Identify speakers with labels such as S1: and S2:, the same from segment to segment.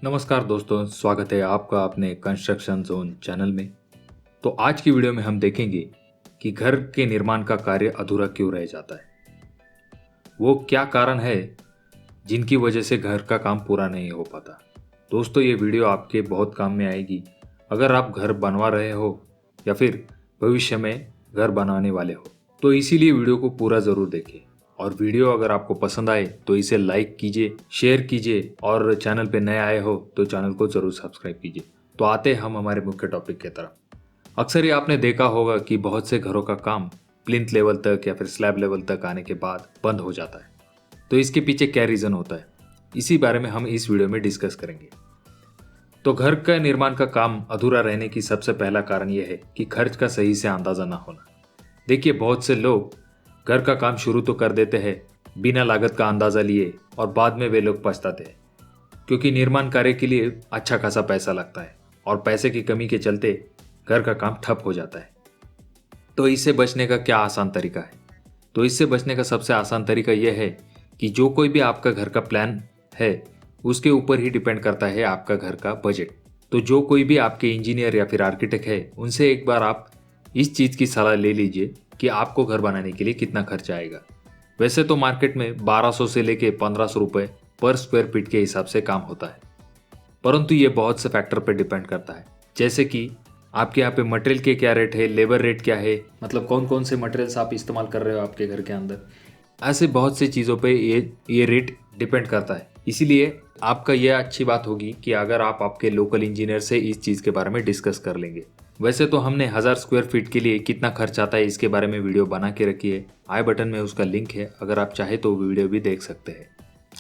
S1: नमस्कार दोस्तों, स्वागत है आपका अपने कंस्ट्रक्शन जोन चैनल में। तो आज की वीडियो में हम देखेंगे कि घर के निर्माण का कार्य अधूरा क्यों रह जाता है। वो क्या कारण है जिनकी वजह से घर का काम पूरा नहीं हो पाता। दोस्तों, ये वीडियो आपके बहुत काम में आएगी अगर आप घर बनवा रहे हो या फिर भविष्य में घर बनाने वाले हो। तो इसीलिए वीडियो को पूरा ज़रूर देखें और वीडियो अगर आपको पसंद आए तो इसे लाइक कीजिए, शेयर कीजिए और चैनल पे नए आए हो तो चैनल को ज़रूर सब्सक्राइब कीजिए। तो आते हैं हम हमारे मुख्य टॉपिक की तरफ। अक्सर ये आपने देखा होगा कि बहुत से घरों का काम प्लिंथ लेवल तक या फिर स्लैब लेवल तक आने के बाद बंद हो जाता है। तो इसके पीछे क्या रीज़न होता है, इसी बारे में हम इस वीडियो में डिस्कस करेंगे। तो घर का निर्माण का काम अधूरा रहने की सबसे पहला कारण यह है कि खर्च का सही से अंदाज़ा ना होना। देखिए, बहुत से लोग घर का काम शुरू तो कर देते हैं बिना लागत का अंदाज़ा लिए और बाद में वे लोग पछताते हैं क्योंकि निर्माण कार्य के लिए अच्छा खासा पैसा लगता है और पैसे की कमी के चलते घर का काम ठप हो जाता है। तो इससे बचने का क्या आसान तरीका है? तो इससे बचने का सबसे आसान तरीका यह है कि जो कोई भी आपका घर का प्लान है उसके ऊपर ही डिपेंड करता है आपका घर का बजट। तो जो कोई भी आपके इंजीनियर या फिर आर्किटेक्ट है उनसे एक बार आप इस चीज़ की सलाह ले लीजिए कि आपको घर बनाने के लिए कितना खर्च आएगा। वैसे तो मार्केट में 1200 से लेके 1500 रुपये पर स्क्वायर फीट के हिसाब से काम होता है, परंतु ये बहुत से फैक्टर पर डिपेंड करता है, जैसे कि आपके यहाँ पे मटेरियल के क्या रेट है, लेबर रेट क्या है, मतलब कौन कौन से मटेरियल्स आप इस्तेमाल कर रहे हो आपके घर के अंदर। ऐसे बहुत सी चीज़ों पे ये रेट डिपेंड करता है। इसीलिए आपका यह अच्छी बात होगी कि अगर आप आपके लोकल इंजीनियर से इस चीज़ के बारे में डिस्कस कर लेंगे। वैसे तो हमने 1000 स्क्वायर फीट के लिए कितना खर्च आता है इसके बारे में वीडियो बना के रखी है, आई बटन में उसका लिंक है, अगर आप चाहे तो वीडियो भी देख सकते हैं।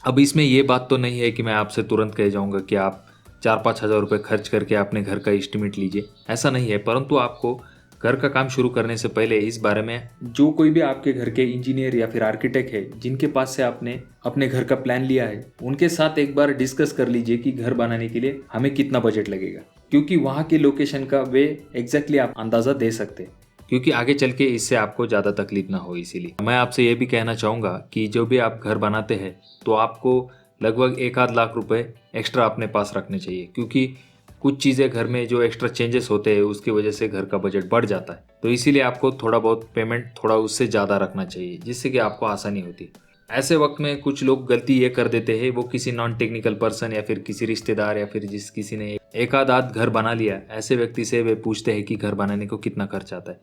S1: अब इसमें ये बात तो नहीं है कि मैं आपसे तुरंत कह जाऊँगा कि आप 4-5 हज़ार रुपये खर्च करके अपने घर का एस्टिमेट लीजिए, ऐसा नहीं है। परंतु आपको घर का काम शुरू करने से पहले इस बारे में जो कोई भी आपके घर के इंजीनियर या फिर आर्किटेक्ट है जिनके पास से आपने अपने घर का प्लान लिया है उनके साथ एक बार डिस्कस कर लीजिए कि घर बनाने के लिए हमें कितना बजट लगेगा, क्योंकि वहाँ की लोकेशन का वे एग्जैक्टली आप अंदाज़ा दे सकते हैं, क्योंकि आगे चल के इससे आपको ज़्यादा तकलीफ ना हो। इसीलिए मैं आपसे ये भी कहना चाहूँगा कि जो भी आप घर बनाते हैं तो आपको लगभग 1-8 लाख रुपए एक्स्ट्रा अपने पास रखने चाहिए, क्योंकि कुछ चीज़ें घर में जो एक्स्ट्रा चेंजेस होते हैं उसकी वजह से घर का बजट बढ़ जाता है। तो इसीलिए आपको थोड़ा बहुत पेमेंट थोड़ा उससे ज़्यादा रखना चाहिए, जिससे कि आपको आसानी होती है। ऐसे वक्त में कुछ लोग गलती ये कर देते हैं, वो किसी नॉन टेक्निकल पर्सन या फिर किसी रिश्तेदार या फिर किसी ने एक आध घर बना लिया, ऐसे व्यक्ति से वे पूछते हैं कि घर बनाने को कितना खर्च आता है।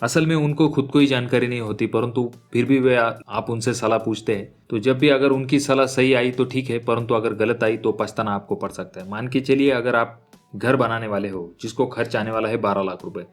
S1: असल में उनको खुद को ही जानकारी नहीं होती, परंतु फिर भी वे आप उनसे सलाह पूछते हैं। तो जब भी अगर उनकी सलाह सही आई तो ठीक है, परंतु अगर गलत आई तो पछताना आपको पड़ सकता है। मान के चलिए अगर आप घर बनाने वाले हो जिसको खर्च आने वाला है 12 लाख रुपए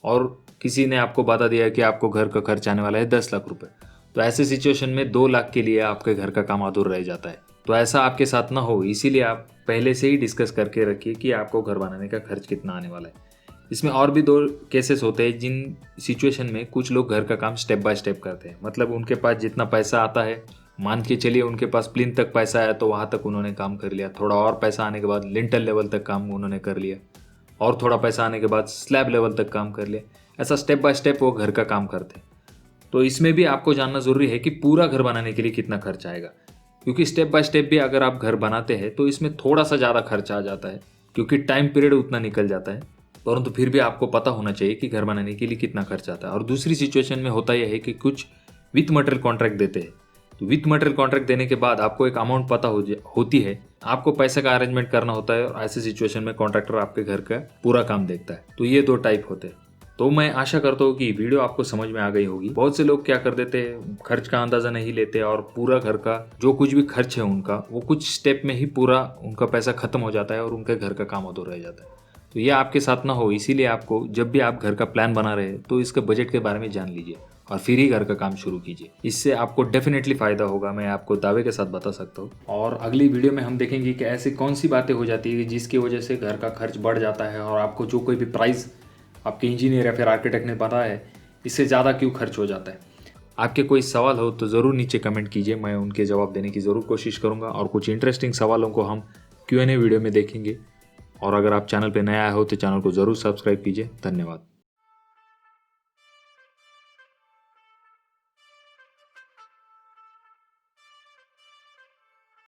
S1: और किसी ने आपको बता दिया कि आपको घर का खर्च आने वाला है 10 लाख रुपए, तो ऐसे सिचुएशन में 2 लाख के लिए आपके घर का काम अधूरा रह जाता है। तो ऐसा आपके साथ ना हो, इसीलिए आप पहले से ही डिस्कस करके रखिए कि आपको घर बनाने का खर्च कितना आने वाला है। इसमें और भी 2 केसेस होते हैं जिन सिचुएशन में कुछ लोग घर का काम स्टेप बाय स्टेप करते हैं। मतलब उनके पास जितना पैसा आता है, मान के चलिए उनके पास प्लिंथ तक पैसा आया तो वहाँ तक उन्होंने काम कर लिया, थोड़ा और पैसा आने के बाद लिंटल लेवल तक काम उन्होंने कर लिया, और थोड़ा पैसा आने के बाद स्लैब लेवल तक काम कर लिया। ऐसा स्टेप बाय स्टेप वो घर का काम करते हैं। तो इसमें भी आपको जानना ज़रूरी है कि पूरा घर बनाने के लिए कितना खर्च आएगा, क्योंकि स्टेप बाय स्टेप भी अगर आप घर बनाते हैं तो इसमें थोड़ा सा ज़्यादा खर्चा आ जाता है, क्योंकि टाइम पीरियड उतना निकल जाता है। परंतु फिर भी आपको पता होना चाहिए कि घर बनाने के लिए कितना खर्च आता है। और दूसरी सिचुएशन में होता यह है कि कुछ विथ मटेरियल कॉन्ट्रैक्ट देते हैं। तो विथ मटेरियल कॉन्ट्रैक्ट देने के बाद आपको एक अमाउंट पता होती है, आपको पैसे का अरेंजमेंट करना होता है, और ऐसे सिचुएशन में कॉन्ट्रैक्टर आपके घर का पूरा काम देखता है। तो ये 2 टाइप होते हैं। तो मैं आशा करता हूँ कि वीडियो आपको समझ में आ गई होगी। बहुत से लोग क्या कर देते हैं, खर्च का अंदाज़ा नहीं लेते और पूरा घर का जो कुछ भी खर्च है उनका, वो कुछ स्टेप में ही पूरा उनका पैसा खत्म हो जाता है और उनके घर का काम अधूरा रह जाता है। तो ये आपके साथ ना हो, इसीलिए आपको जब भी आप घर का प्लान बना रहे हैं तो इसके बजट के बारे में जान लीजिए और फिर ही घर का काम शुरू कीजिए। इससे आपको डेफिनेटली फ़ायदा होगा, मैं आपको दावे के साथ बता सकता हूँ। और अगली वीडियो में हम देखेंगे कि ऐसी कौन सी बातें हो जाती है जिसकी वजह से घर का खर्च बढ़ जाता है और आपको जो कोई भी प्राइस आपके इंजीनियर या फिर आर्किटेक्ट ने बताया है इससे ज़्यादा क्यों खर्च हो जाता है। आपके कोई सवाल हो तो ज़रूर नीचे कमेंट कीजिए, मैं उनके जवाब देने की ज़रूर कोशिश करूँगा। और कुछ इंटरेस्टिंग सवालों को हम Q&A वीडियो में देखेंगे। और अगर आप चैनल पर नया आए हो तो चैनल को ज़रूर सब्सक्राइब कीजिए। धन्यवाद।